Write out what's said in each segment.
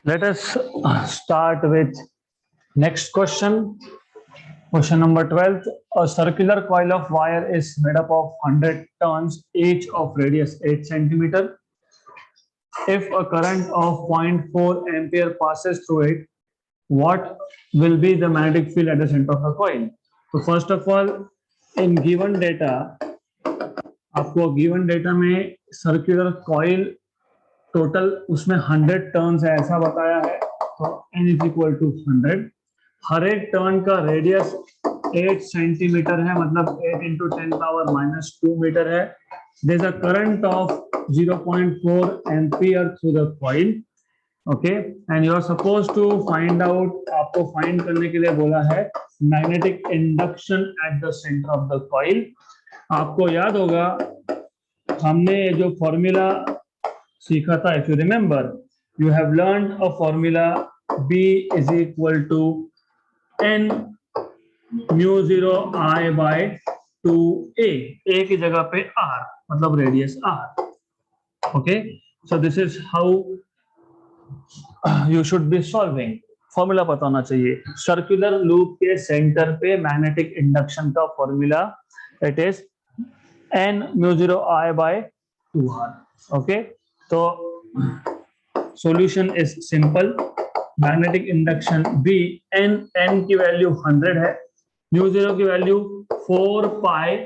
Let us start with next question. Question number 12. A circular coil of wire is made up of 100 turns, each of radius 8 centimeter. If a current of 0.4 ampere passes through it, what will be the magnetic field at the center of the coil? So first of all, in given data, आपको given data में circular coil total उसमें 100 turns है ऐसा बताया है, तो n is equal to 100. हर एक टर्न का रेडियस 8 सेंटीमीटर है, मतलब 8 इंटू 10 पावर माइनस 2 मीटर है. There is a current of 0.4 ampere through the coil. Okay, and you are suppose to find out, आपको फाइंड करने के लिए बोला है magnetic induction at the centre of the coil. आपको याद होगा हमने जो फॉर्मूला सीखा था, if you remember, you have learn a formula B is equal to n mu 0 I by 2a. a की जगह पे r मतलब radius r. Okay, so this is how you should be solving. Formula पता होना चाहिए. Circular loop के centre पे magnetic induction का formula it is n mu 0 I by 2r. Okay, तो solution is simple. Magnetic induction B, n की value 100 है, mu 0 की value 4 pi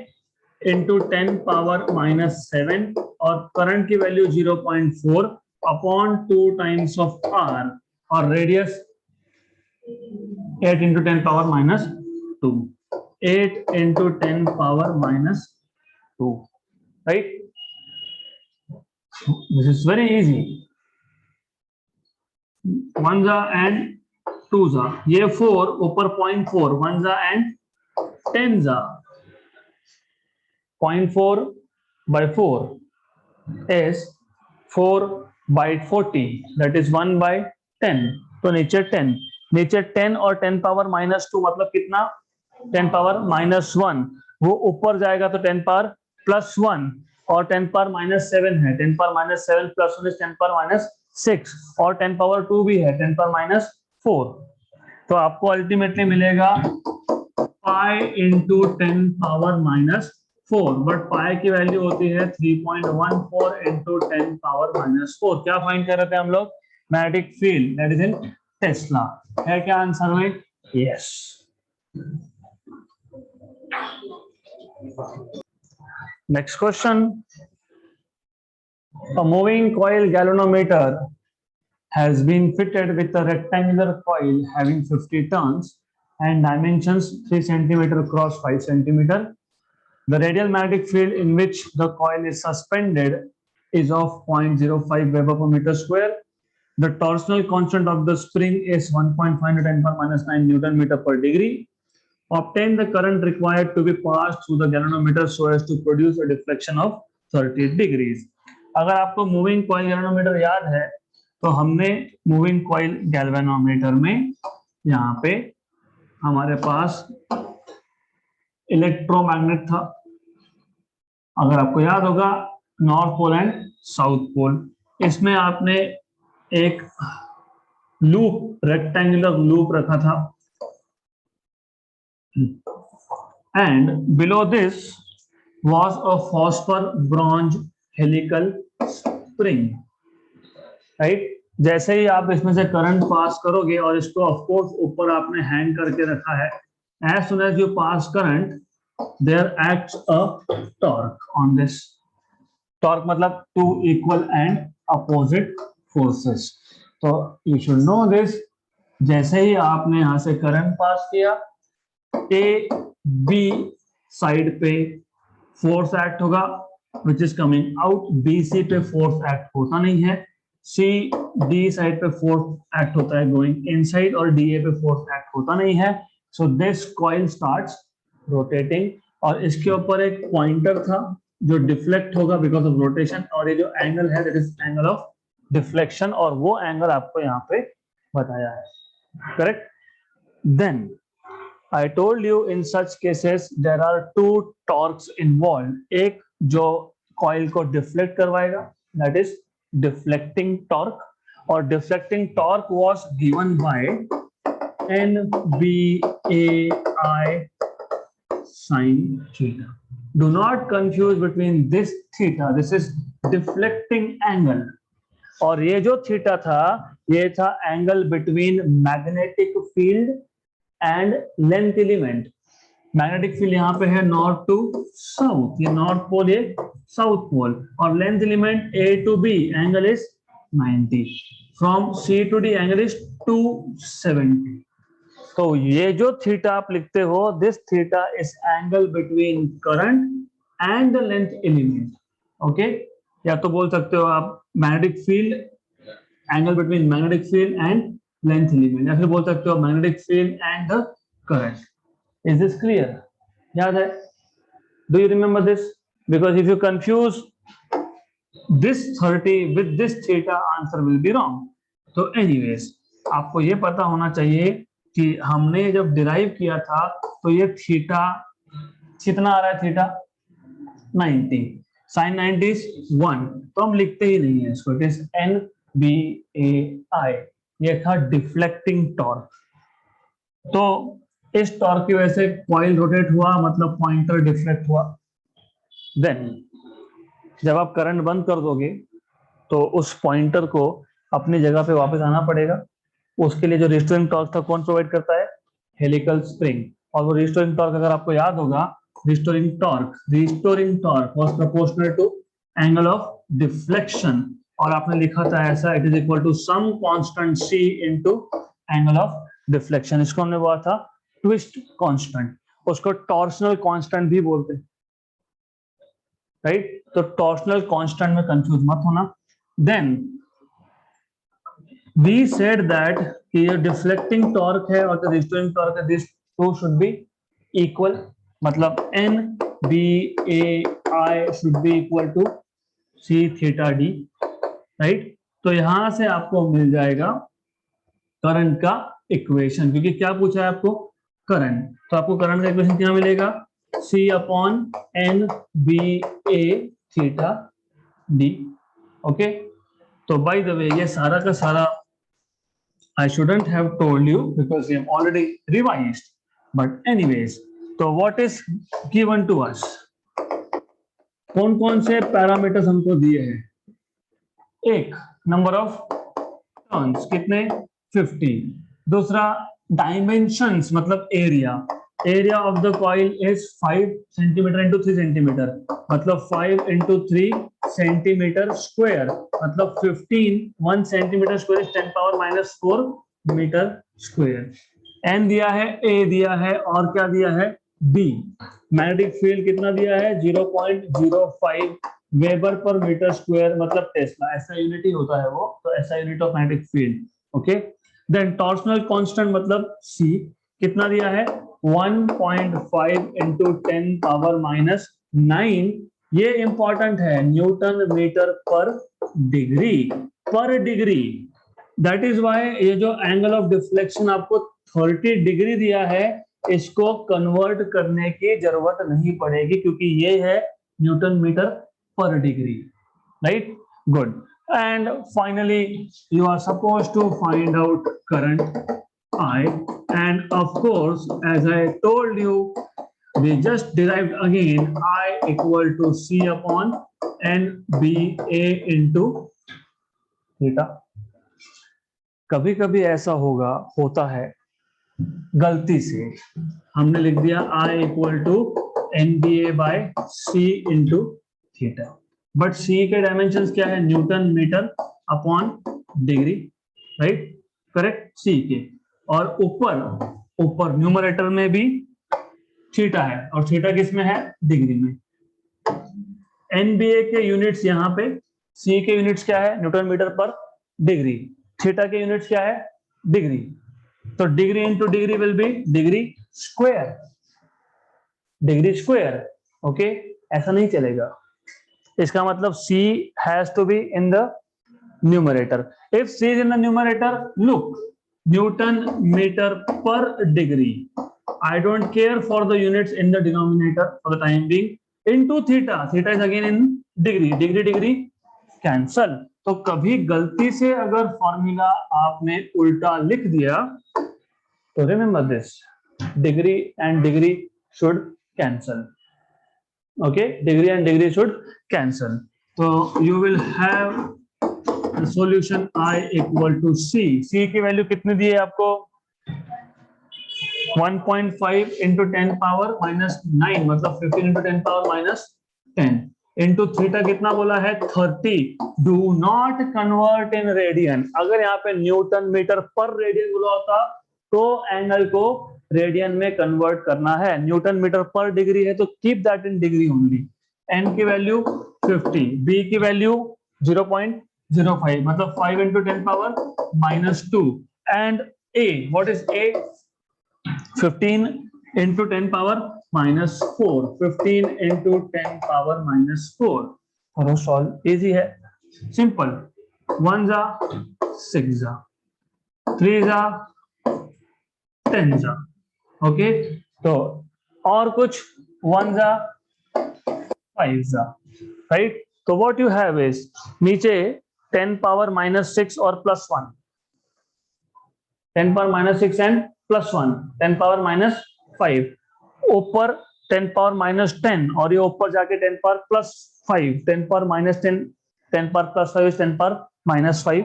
into 10 power minus 7 और करंट की value 0.4 upon 2 times of r और radius 8 into 10 power minus 2. 8 into 10 power minus 2, right? This is very easy. 1 and 2 ये 4 ऊपर 0.4, 1 and 10 0.4 by 4 is 4 by 40, that is 1 by 10. तो नीचे 10 और 10 power minus 2 मतलब कितना? 10 पावर माइनस 1. वो ऊपर जाएगा तो 10 पावर प्लस 1 और 10 पावर माइनस 7 है. 10 power minus 7 plus 1 is 10 power minus 6 और 10 पावर 2 भी है, 10 पावर माइनस 4. तो आपको अल्टीमेटली मिलेगा pi into 10 power minus 4, but पाई की वैल्यू होती है 3.14 इंटू 10 पावर माइनस 4. क्या फाइंड कर रहे थे हम लोग? Magnetic field, that is in Tesla. है क्या आंसर में? Yes. Next question. A moving coil galvanometer has been fitted with a rectangular coil having 50 turns and dimensions 3 cm cross 5 cm. The radial magnetic field in which the coil is suspended is of 0.05 Weber per meter square. The torsional constant of the spring is 1.5 × 10⁻⁹ Newton meter per degree. Obtain the current required to be passed through the galvanometer so as to produce a deflection of 30 degrees. अगर आपको moving coil galvanometer याद है तो हमने moving coil galvanometer में यहाँ पे हमारे पास इलेक्ट्रोमैग्नेट था. अगर आपको याद होगा north pole and south pole. इसमें आपने एक लूप, रेक्टेंगुलर लूप रखा था and below this was a phosphor bronze helical spring, right? जैसे ही आप इसमें से करंट पास करोगे और इसको ऑफ कोर्स ऊपर आपने हैंग करके रखा है, as soon as you pass current there acts a torque on this. torque मतलब two equal and opposite forces. तो you should know this. जैसे ही आपने यहां से करंट पास किया, A B साइड पे फोर्स एक्ट होगा which is coming out, B C पे फोर्स एक्ट होता नहीं है, C D साइड पे फोर्स एक्ट होता है गोइंग इनसाइड और D A पे फोर्स एक्ट होता नहीं है. So this coil starts rotating और इसके ऊपर एक पॉइंटर था जो डिफ्लेक्ट होगा बिकॉज ऑफ रोटेशन, और ये जो एंगल है that is angle of deflection, और वो एंगल आपको यहाँ पे बताया है. Correct? Then I told you in such cases there are two torques involved. एक जो कॉइल को डिफ्लेक्ट करवाएगा that is deflecting torque, और deflecting torque was given by NBAI sin theta. Do not confuse between this theta. This is deflecting angle. और ये जो theta था ये था angle between magnetic field and length element. Magnetic field यहाँ पे है नॉर्थ टू साउथ, ये नॉर्थ पोल ये साउथ पोल, और length element A to B angle is 90. From C to D angle is 270. तो ये जो थीटा आप लिखते हो, this theta is angle between current and the length element. Okay, या तो बोल सकते हो आप magnetic field, angle between magnetic field and length element, या फिर बोल सकते हो magnetic field and the current. Is this clear? याद है? Do you remember this? Because if you confuse this 30 with this theta answer will be wrong. तो anyways आपको ये पता होना चाहिए कि हमने जब डिराइव किया था तो ये थीटा कितना आ रहा है, थीटा 90, sin 90 is 1, तो हम लिखते ही नहीं है इसको. It is NBAI. ये था डिफ्लेक्टिंग टॉर्क. तो इस टॉर्क की वजह से कॉइल रोटेट हुआ, मतलब पॉइंटर डिफ्लेक्ट हुआ. देन जब आप करंट बंद कर दोगे तो उस पॉइंटर को अपनी जगह पे वापस आना पड़ेगा. उसके लिए जो रिस्टोरिंग टॉर्क था कौन प्रोवाइड करता है? Helical spring. और वो रिस्टोरिंग टॉर्क अगर आपको याद होगा, restoring torque was proportional to angle of deflection. और आपने लिखा था ऐसा, it is equal to some constant C into angle of deflection. इसको हमने बोला था ट्विस्ट कांस्टेंट. उसको टॉर्सनल कांस्टेंट भी बोलते हैं, राइट? तो टॉर्सनल कांस्टेंट में कंफ्यूज मत होना. देन we said that कि ये डिफ्लेक्टिंग टॉर्क है और जो रिस्टोरिंग टॉर्क है, this two should be equal. मतलब NBAI should be equal to C theta D, right? तो यहां से आपको मिल जाएगा करंट का इक्वेशन, क्योंकि क्या पूछा है आपको? करंट. तो आपको करंट का इक्वेशन क्या मिलेगा? C upon NBA theta D. Okay, तो बाय द वे ये सारा का सारा I shouldn't have told you because we have already revised. But anyways, so what is given to us? कौन कौन से पैरामीटर्स हमको दिए हैं? एक, नंबर ऑफ टर्न्स कितने? 50. दूसरा, डायमेंशंस मतलब area. Area of the coil is 5 centimetre into 3 centimetre, मतलब 5 इंटू 3 सेंटीमीटर स्क्वायर, मतलब 1 centimetre square is 10⁻⁻⁴ metre square. N दिया है, ए दिया है, और क्या दिया है? बी. मैग्नेटिक फील्ड कितना दिया है? 0.05 वेबर पर मीटर स्क्वायर, मतलब टेस्ला. ऐसा यूनिट ही होता है वो, तो ऐसा unit of magnetic field. Okay, then torsional constant मतलब C कितना दिया है? 1.5 इंटू 10⁻⁹. ये इंपॉर्टेंट है, newton metre per degree. That is why ये जो एंगल ऑफ डिफ्लेक्शन आपको 30 डिग्री दिया है, इसको कन्वर्ट करने की जरूरत नहीं पड़ेगी, क्योंकि ये है newton metre per degree, right? Good. And finally you are suppose to find out current I, and of course as I told you, we just derived again I equal to C upon NBA into theta. कभी कभी ऐसा होता है गलती से हमने लिख दिया I equal to NBA by C into theta, but C के डायमेंशंस क्या है? Newton metre upon degree, right? Correct. C के, और ऊपर न्यूमरेटर में भी थीटा है, और थीटा किस में है? डिग्री में. NBA के यूनिट्स यहाँ पे, C के यूनिट्स क्या है? Newton metre per degree. Theta के यूनिट्स क्या है? डिग्री. तो degree into degree will be degree square. Okay, ऐसा नहीं चलेगा. इसका मतलब C has to be in the numerator. If C is in the numerator, look, Newton meter per degree. I don't care for the units in the denominator for the time being. Into theta. Theta is again in degree. Degree cancel. तो कभी गलती से अगर formula आपने उल्टा लिख दिया तो remember this, degree and degree should cancel. Okay, degree and degree should cancel. तो you will have the solution I equal to C. C की वैल्यू कितनी दी है आपको? 1.5 इंटू 10 पावर माइनस 9, मतलब 15 into 10 power minus 10 into theta कितना बोला है? 30. Do not convert in radian. अगर यहाँ पे न्यूटन मीटर पर रेडियन बोला होता तो एंगल को रेडियन में कन्वर्ट करना है. न्यूटन मीटर पर डिग्री है तो keep that in degree only. n की वैल्यू 50, b की वैल्यू 0.05, मतलब 5 into 10 power minus 2, and a, what is a? 15 into 10 power minus 4. 15 into 10 power minus 4. करो सॉल्व, इजी है, सिंपल. 1 जा 6 जा, 3 जा 10 जा. ओके, तो और कुछ 1 जा 5 जा, राइट. तो व्हाट यू हैव इज नीचे 10 पावर माइनस 6 और plus 1, 10 power minus 6 and plus 1, 10 power minus 5, ऊपर 10 पावर माइनस 10 और ये ऊपर जाके 10 power plus 5, 10 power minus 10, 10 power plus 5 10 power minus 5.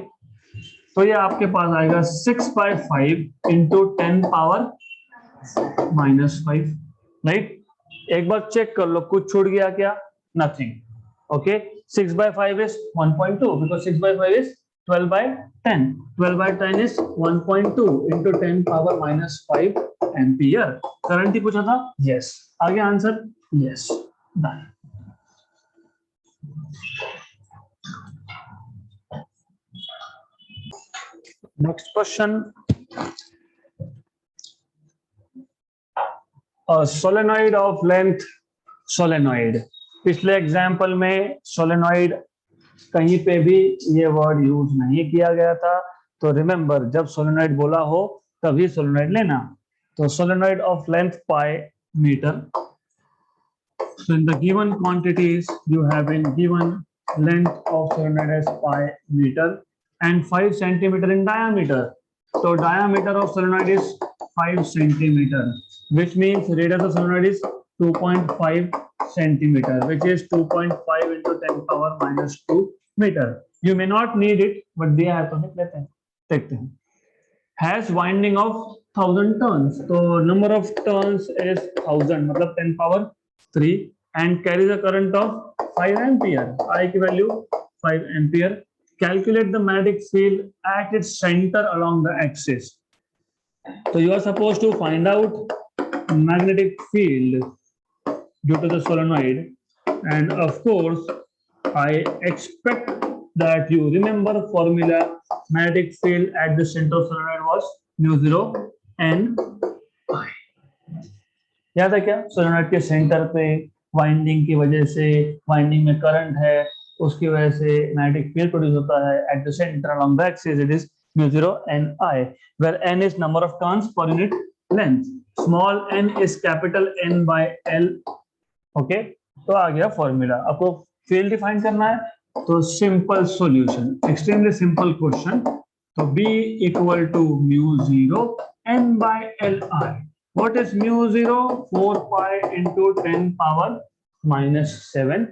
तो ये आपके पास आएगा 6/5 इंटू 10 पावर माइनस 5, राइट. एक बार चेक कर लो कुछ छूट गया क्या? Nothing. Okay, 6/5 is 1.2 because 6/5 is 12/10. 12/10 is 1.2 into 10 power minus 5 ampere. Current ही पूछा था, यस. आगे answer, yes, done. Next question. Solenoid of length, solenoid. पिछले एग्जाम्पल में सोलेनॉइड कहीं पे भी ये वर्ड यूज नहीं किया गया था, तो रिमेंबर जब सोलेनॉइड बोला हो तभी सोलेनॉइड लेना. तो solenoid of length pi metre. So in the given quantities you have been given length of solenoid as pi meter and 5 centimeter in diameter. So diameter of solenoid is 5 centimeter, which means radius of solenoid is 2.5 centimeter, which is 2.5 into 10 power minus 2 meter. You may not need it, but दिया है तो लिख लेते हैं, देखते हैं. Has winding of 1000 turns. तो number of turns is 1000, मतलब 10 power 3, and carries a current of 5 ampere. I की value 5 ampere. Calculate the magnetic field at its center along the axis. So you are supposed to find out magnetic field due to the solenoid, and of course I expect that you remember formula. Magnetic field at the center of solenoid was μ0 n I. याद है क्या? Solenoid के centre पे winding की वजह से, winding में current है, उसकी वजह से मैग्नेटिक फील्ड प्रोड्यूस होता है. At the centre along the axis it is μ0 ni, where n is number of turns per unit length. Small n is capital N by L. Okay, तो आ गया formula. आपको field define करना है, तो simple solution, extremely simple question. तो B equal to μ0 n by Li. What is μ0? 4 pi into 10 power minus 7,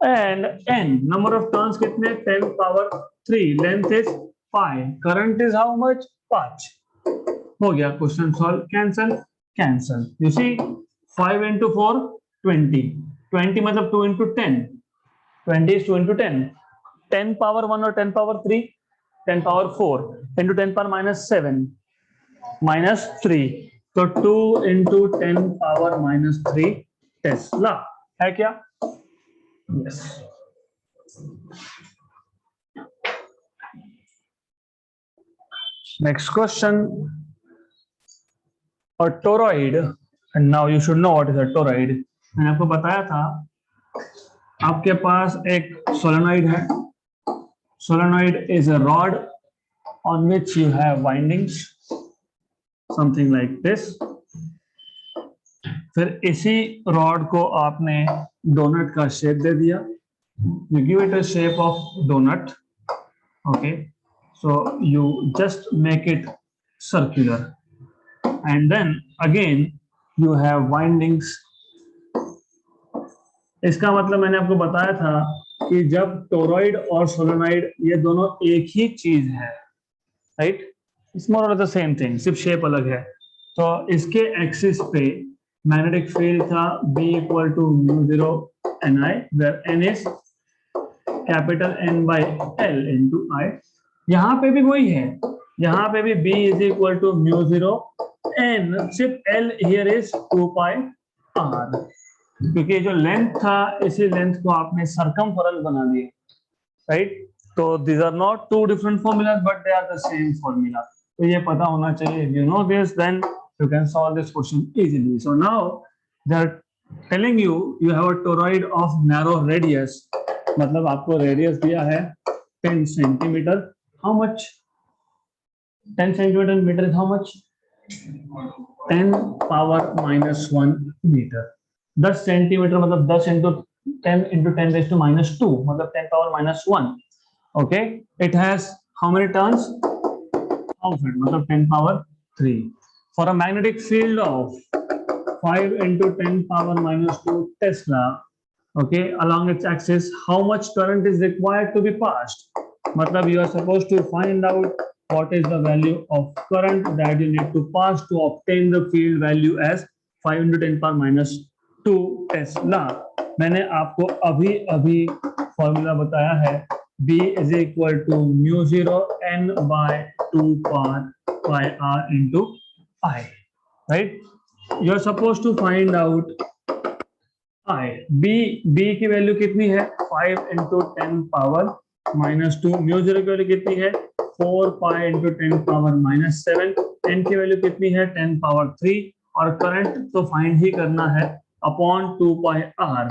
and n number of turns कितने? 10 power 3. Length is pi. Current is how much? 5. हो गया, question solve. Cancel cancel. You see 5 into 4 20. 20 मतलब 2 into 10. 20 is 2 into 10. 10 power 1 और 10 power 3. 10 power 4 into 10 power minus 7 minus 3. तो 2 into 10 power minus 3 Tesla है क्या? Yes. Next question. A toroid, and now you should know what is a toroid. मैंने आपको बताया था, आपके पास एक सोलेनॉइड है. Solenoid is a rod on which you have windings, something like this. फिर इसी रॉड को आपने डोनट का शेप दे दिया. You give it a shape of donut. Okay, so you just make it circular, and then again you have windings. इसका मतलब मैंने आपको बताया था कि जब टोरॉइड और सोलेनॉइड ये दोनों एक ही चीज है, right, it's more or the same thing, सिर्फ शेप अलग है। तो इसके एक्सिस पे मैग्नेटिक फील्ड था B equal to mu 0 NI, where N is capital N by L into I। यहाँ पे भी वही है, यहाँ पे भी B is equal to mu 0 N, सिर्फ L here is 2 pi R, क्योंकि जो लेंथ था इसी लेंथ को आपने सरकमफेरेंस बना दिया, राइट। तो these are not two different formulas but they are the same formula, तो ये पता होना चाहिए। if you know this then you can solve this question easily। so now they are telling you you have a toroid of narrow radius, मतलब आपको radius दिया है 10 centimetre. how much 10 centimetre metre how much 10 power minus 1 metre. 10 centimetre मतलब 10 into 10 into 10 raise to minus 2 मतलब 10 power minus 1। okay, it has how many turns? 1000 मतलब 10 power 3। for a magnetic field of 5 into 10 power minus 2 Tesla, okay, along its axis, how much current is required to be passed? मतलब you are supposed to find out what is the value of current that you need to pass to obtain the field value as 5 into 10 power minus 2 Tesla। मैंने आपको अभी अभी formula बताया है, B is equal to mu 0 N by 2 pi R into I, right? You are supposed to find out I। B की value कितनी है? 5 into 10 power minus 2। mu 0 की वैल्यू कितनी है? 4 pi into 10 power minus 7। N की value कितनी है? 10 power 3। और करंट तो फाइंड ही करना है upon 2 pi R।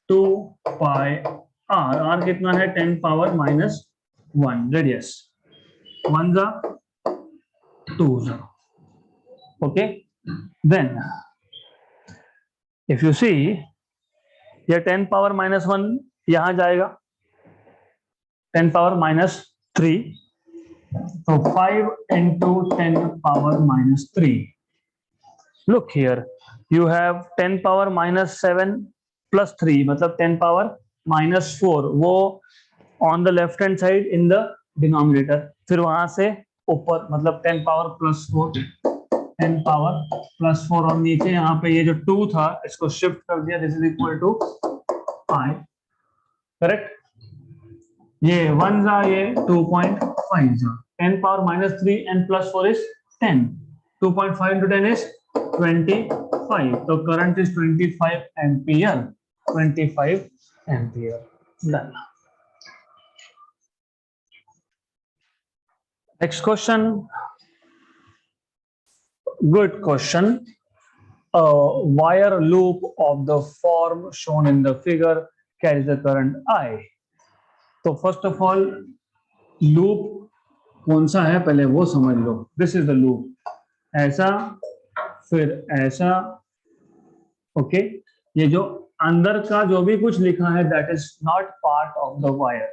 2 pi R कितना है? 10 पावर माइनस 1 रेडियस, 1 जा 2 जा। ओके, देन इफ यू सी ये 10 पावर माइनस 1 यहां जाएगा, 10 पावर माइनस 3, तो 5 into 10 power minus 3। Look here, you have 10 power minus 7 plus 3 मतलब 10 पावर माइनस 4, वो on the left hand side in the denominator, फिर वहां से ऊपर मतलब 10 पावर प्लस 4, 10 पावर प्लस 4, और नीचे यहाँ पे ये जो 2 था इसको शिफ्ट कर दिया, this is equal to I, correct. ये 1 जा, ये 2.5 जा, 10 power minus 3 and plus 4 is 10, 2.5 into 10 is 25, तो current is 25 ampere, 25 ampere. Done. Next question, good question। A wire loop of the form shown in the figure carries the current I। तो first of all loop कौन सा है पहले वो समझ लो। This is the loop, ऐसा फिर ऐसा, ओके। ये जो अंदर का जो भी कुछ लिखा है that is not part of the wire,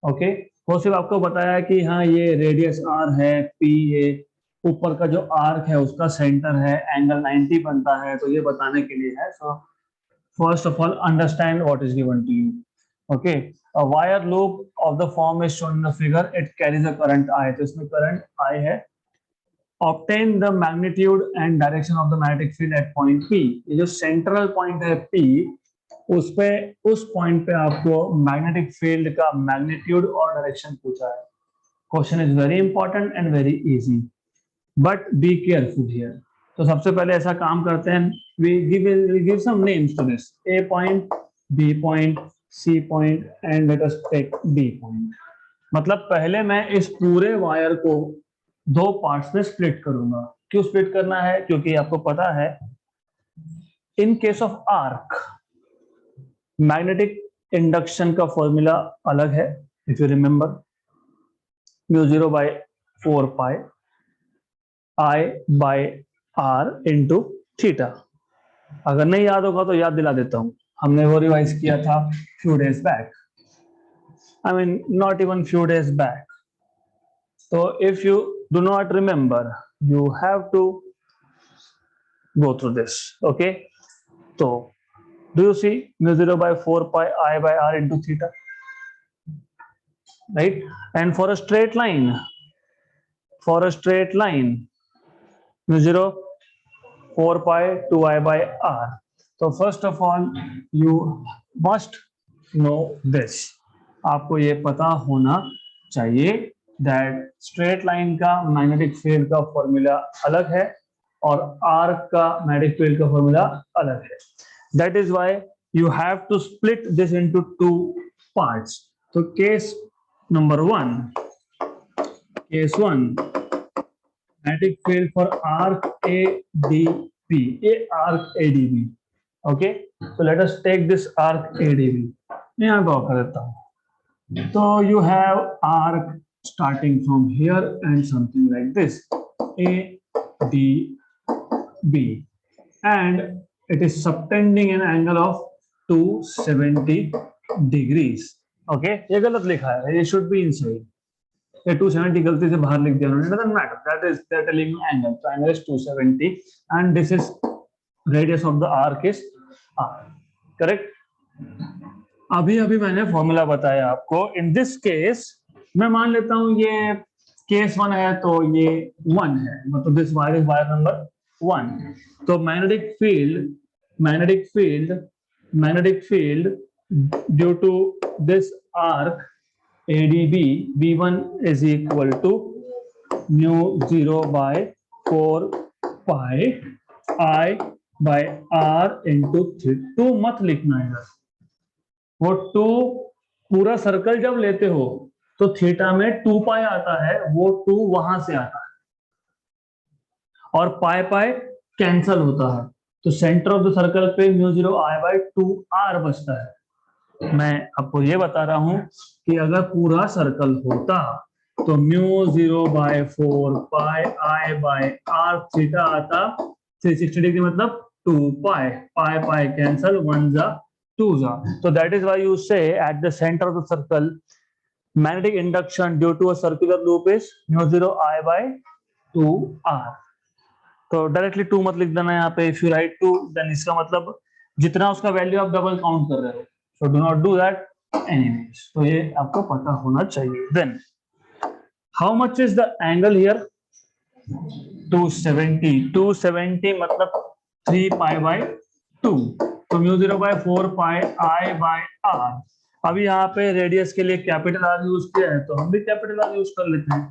okay. वो सिर्फ आपको बताया कि हाँ ये रेडियस R है, P ये ऊपर का जो आर्क है उसका सेंटर है, एंगल 90 बनता है, तो ये बताने के लिए है। So first of all understand what is given to you, okay. A wire loop of the form is shown in the figure, it carries a current I, तो इसमें करंट I है। Obtain the magnitude and direction of the magnetic field at point P, ये जो central point है P, उस पे उस point पे आपको मैग्नेटिक फील्ड का मैग्नीट्यूड और डायरेक्शन पूछा है। Question is very important and very easy, but be careful here. तो सबसे पहले ऐसा काम करते हैं, we give some names to this, A point, B point, C point and let us take D point। मतलब पहले मैं इस पूरे वायर को दो पार्ट्स में स्प्लिट करूंगा। क्यों स्प्लिट करना है? क्योंकि आपको पता है in case of arc magnetic induction का फॉर्मूला अलग है, if you remember, mu 0 by 4 pi I by R into theta. अगर नहीं याद होगा तो याद दिला देता हूं, हमने वो रिवाइज किया था few days back. I mean, not even few days back. So if you do not remember, you have to go through this. Okay. So do you see mu 0 by 4 pi I by r into theta? Right? And for a straight line, mu 0 4 pi 2i by r. So first of all, you must know this. आपको ये पता होना चाहिए that straight line का magnetic field का formula अलग है और arc का magnetic field का फॉर्मूला अलग है. That is why you have to split this into two parts. So case one, magnetic field for arc ADB, arc ADB. Okay, so let us take this arc ADB. यहाँ draw कर देता हूँ. So you have arc starting from here and something like this, ADB, and it is subtending an angle of 270 degrees. Okay, ये गलत लिखा है, it should be inside. ये 270 गलती से बाहर लिख दिया उन्होंने. Doesn't matter. That is they're telling you angle. So angle is 270, and this is radius of the arc is r. Correct? अभी मैंने फॉर्मूला बताया आपको. इन दिस केस मैं मान लेता हूं ये केस 1 है तो ये 1 है, मतलब this wire is wire number 1. तो magnetic field due to this arc ADB, V1 is equal to mu 0 by 4 pi I by r into theta. 2 मत लिखना है, वो 2 पूरा सर्कल जब लेते हो तो थीटा में 2 पाई आता है, वो 2 वहां से आता है और पाई कैंसल होता है. तो सेंटर ऑफ द सर्कल पे म्यू 0 I by 2r बचता है. मैं आपको ये बता रहा हूं कि अगर पूरा सर्कल होता तो mu 0 by 4 pi I by r theta आता 360 डिग्री, मतलब 2 पाई कैंसल, 1 जा 2 जा. So that is why you say at the center of the circle magnetic induction due to a circular loop is mu 0 I by 2r. तो directly 2 मत लिख देना यहाँ पे. इफ यू राइट 2 देन इसका मतलब जितना उसका वैल्यू आप डबल काउंट कर रहे हो. So do not do that anyways. तो ये आपको पता होना चाहिए. Then how much is the angle here? 270 मतलब 3 पाई बाय 2. तो mu 0 by 4 pi I by r. अभी यहाँ पे रेडियस के लिए कैपिटल R यूज किया है तो हम भी कैपिटल R यूज कर लेते हैं.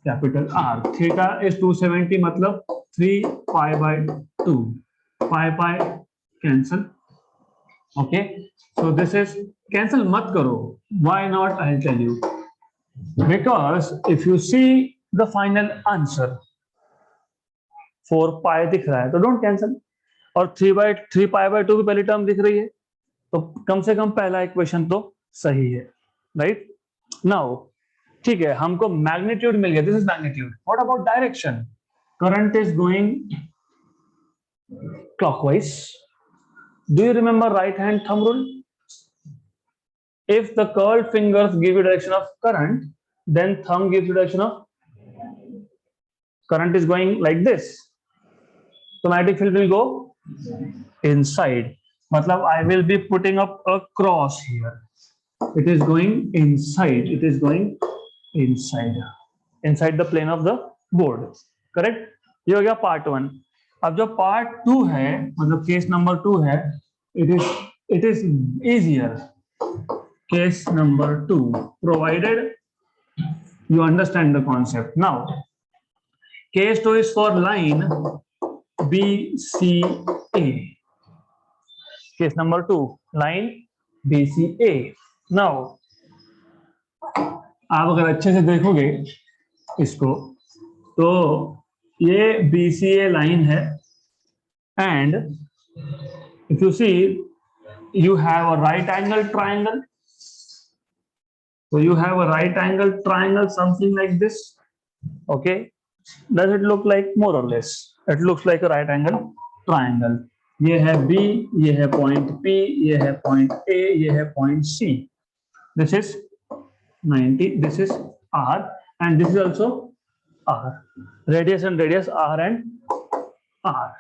Capital R. थीटा इज 270 मतलब 3 pi by 2. Pi cancel. Okay, so this is cancel मत करो. Why not? I will tell you. Because if you see the final answer 4 pi दिख रहा है तो डोंट कैंसल. और 3 पाई बाय 2 की पहली टर्म दिख रही है तो कम से कम पहला इक्वेशन तो सही है. राइट नाउ ठीक है, हमको मैग्नीट्यूड मिल गया. This is magnitude. What about direction? Current is going clockwise. Do you remember right hand thumb rule? If the curled fingers give you direction of current, then thumb gives you direction of current is going like this. So magnetic field will go inside. मतलब I will be putting up a cross here. It is going inside. It is going inside the plane of the board. Correct? ये हो गया part 1. अब जो part 2 है, मतलब case number 2 है, it is easier. Case number 2, provided you understand the concept. Now, case 2 is for line BCA. Case number 2, line BCA. Now, आप अगर अच्छे से देखोगे इसको तो ये BCA लाइन है and if you see you have a right angle triangle. So you have a right angle triangle, something like this. Okay, does it look like? More or less it looks like a right angle triangle. ये है B, ये है point P, ये है point A, ये है point C. this is 90, this is r, and this is also r. Radius and radius r and r,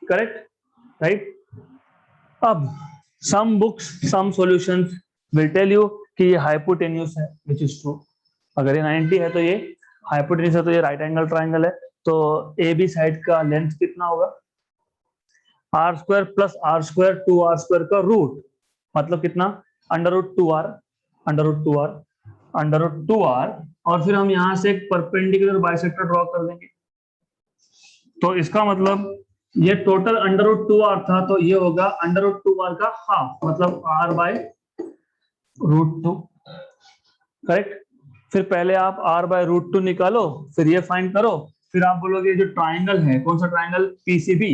correct, right? अब some books, some solutions will tell you कि ये hypotenuse है, which is true. अगर ये 90 है तो ये hypotenuse है, तो ये right angle triangle है, तो ए बी साइड का लेंथ कितना होगा? R square plus R square 2r square का रूट, मतलब कितना? Under root 2r, under root 2r, under root 2r, और फिर हम यहां से एक परपेंडिकुलर बाइसेक्टर ड्रॉ कर देंगे. तो इसका मतलब ये टोटल अंडर रूट 2r था, तो ये होगा अंडर रूट 2r का हाफ, मतलब r बाय रूट 2, करेक्ट. फिर पहले आप r बाय रूट 2 निकालो, फिर ये फाइंड करो, फिर आप बोलोगे जो ट्राइंगल है, कौन सा triangle? PCB,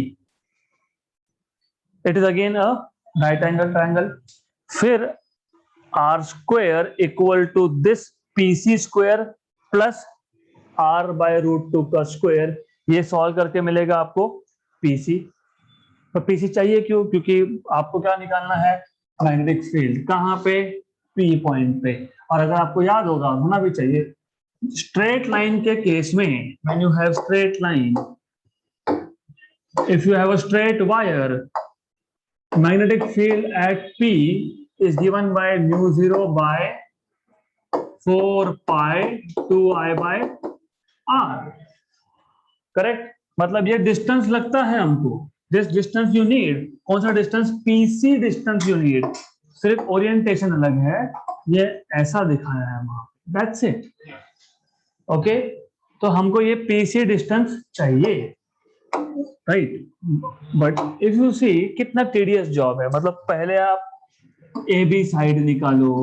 it is again a right angle triangle. फिर r square equal to this PC square plus r by root 2 का स्क्वायर, ये सॉल्व करके मिलेगा आपको पीसी. तो पीसी चाहिए क्यों? क्योंकि आपको क्या निकालना है? Magnetic field. कहाँ पे? पी पॉइंट पे. और अगर आपको याद होगा, होना भी चाहिए, स्ट्रेट लाइन के केस में, when you have straight line, if you have a straight wire, magnetic field at P is given by mu 0 by 4 pi 2i by r, correct. मतलब ये डिस्टेंस लगता है हमको, दिस डिस्टेंस यू नीड. कौन सा distance? PC distance you need. सिर्फ orientation अलग है, ये ऐसा दिखाया है वहां, दैट्स इट. ओके, तो हमको ये पीसी डिस्टेंस चाहिए, राइट. बट इफ यू सी कितना टीडियस जॉब है. मतलब पहले आप ए बी साइड निकालो,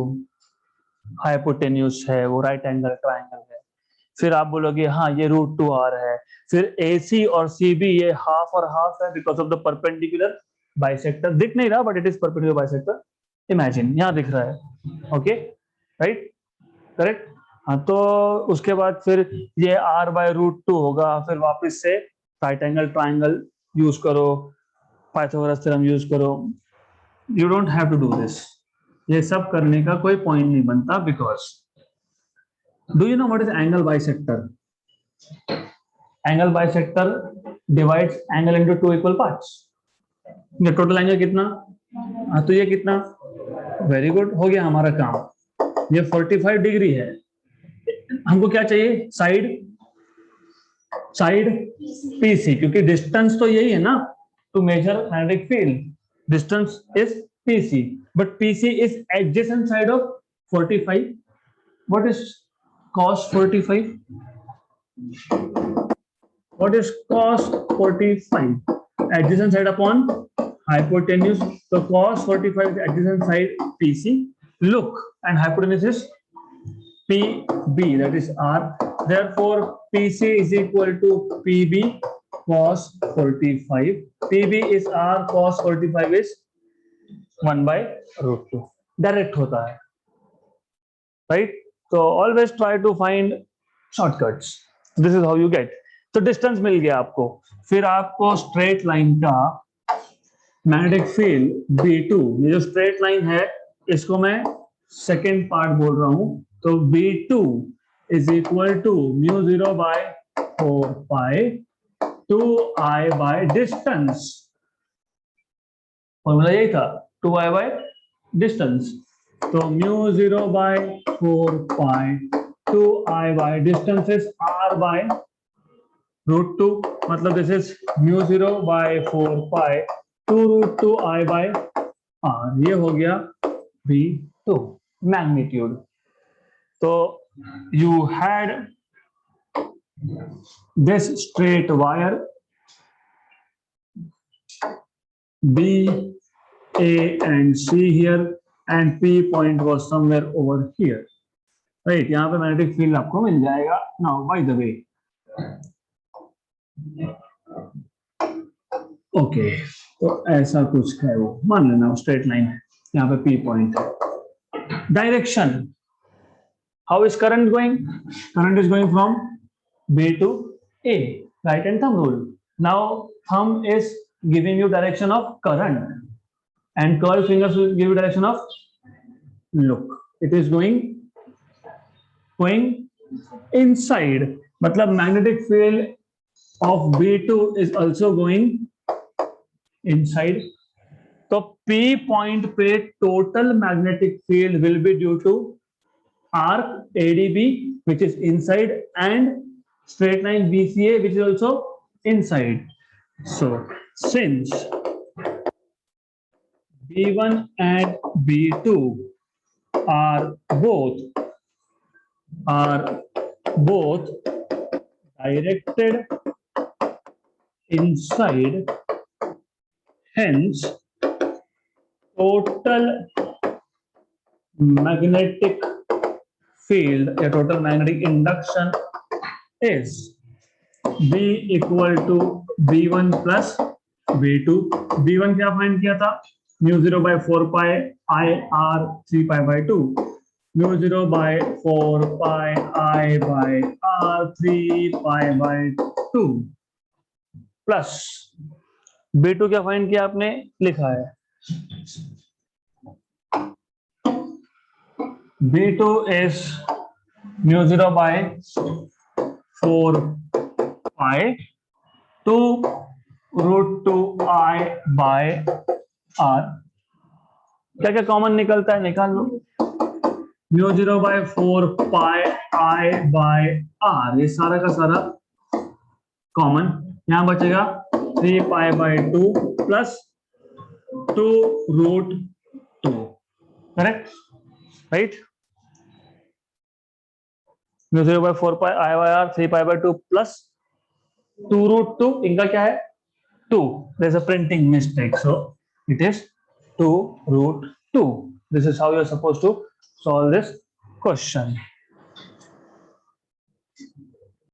हाइपोटेन्यूस है, वो राइट एंगल ट्राइंगल है, फिर आप बोलोगे हाँ ये रूट 2r है, फिर AC और CB ये हाफ और हाफ है because of the perpendicular bisector. दिख नहीं रहा but it is perpendicular bisector. Imagine यहाँ दिख रहा है. Okay, right, correct. हाँ, तो उसके बाद फिर ये r बाय रूट 2 होगा. फिर वापस से राइट एंगल ट्राइंगल यूज करो, पाइथागोरस थ्योरम यूज करो. You don't have to do this. ये सब करने का कोई पॉइंट नहीं बनता, because do you know what is angle bisector? Angle bisector divides angle into two equal parts. ये टोटल एंगल कितना? हाँ, तो ये कितना? वेरी गुड, हो गया हमारा काम. ये 45 डिग्री है. हमको क्या चाहिए? साइड, साइड पीसी, क्योंकि डिस्टेंस तो यही है ना, to measure magnetic field. Distance is PC, but PC is adjacent side of 45. What is cos 45? What is cos 45? Adjacent side upon hypotenuse. So cos 45 is adjacent side PC. Look, and hypotenuse is PB, that is R. Therefore, PC is equal to PB cos 45. PB is R, cos 45 is 1 by root 2. Direct होता है, right? So always try to find shortcuts. This is how you get. तो distance मिल गया आपको. फिर आपको straight line का magnetic field B2, ये जो स्ट्रेट लाइन है इसको मैं सेकेंड पार्ट बोल रहा हूं. तो B2 is equal to mu 0 by 4 pi 2i by distance. Formula यही था, 2i बाय डिस्टेंस. तो mu 0 by 4 pi 2i by distance is r by root 2, मतलब this is mu 0 by 4 pi 2 root 2i by r. ये हो गया V2 magnitude. तो you had this straight wire B, A and C here and P point was somewhere over here, right? यहाँ पे magnetic field आपको मिल जाएगा. Now by the way, okay, तो ऐसा कुछ है, वो मान लेना स्ट्रेट लाइन है, यहाँ पे P पॉइंट है. Direction, how is current going? Current is going from B to A, right hand thumb rule. Now thumb is giving you direction of current and curved fingers will give you direction of look. it is going inside. मतलब magnetic field of B2 is also going inside. तो P point पे total magnetic field will be due to arc ADB, which is inside, and straight line BCA, which is also inside. So since B1 and B2 are both directed inside, hence total magnetic field, a total magnetic induction is B equal to B1 plus B2. B1 क्या find किया था? μ0 by 4 pi I R 3 pi by 2. μ0 by 4 pi I by R 3 pi by 2 plus B2 क्या find किया आपने? लिखा है B2 is μ0 by 4 pi 2 root 2 I by R. क्या क्या कॉमन निकलता है? निकाल लो. μ0 by 4 pi I by R, ये सारा का सारा कॉमन. यहां बचेगा 3 pi by 2 plus 2 root 2. Correct? Right? μ0 by 4 pi I by R 3 pi by 2 plus 2 root 2. इनका क्या है? 2. There's a printing mistake, so it is 2 root 2. This is how you're supposed to solve this question.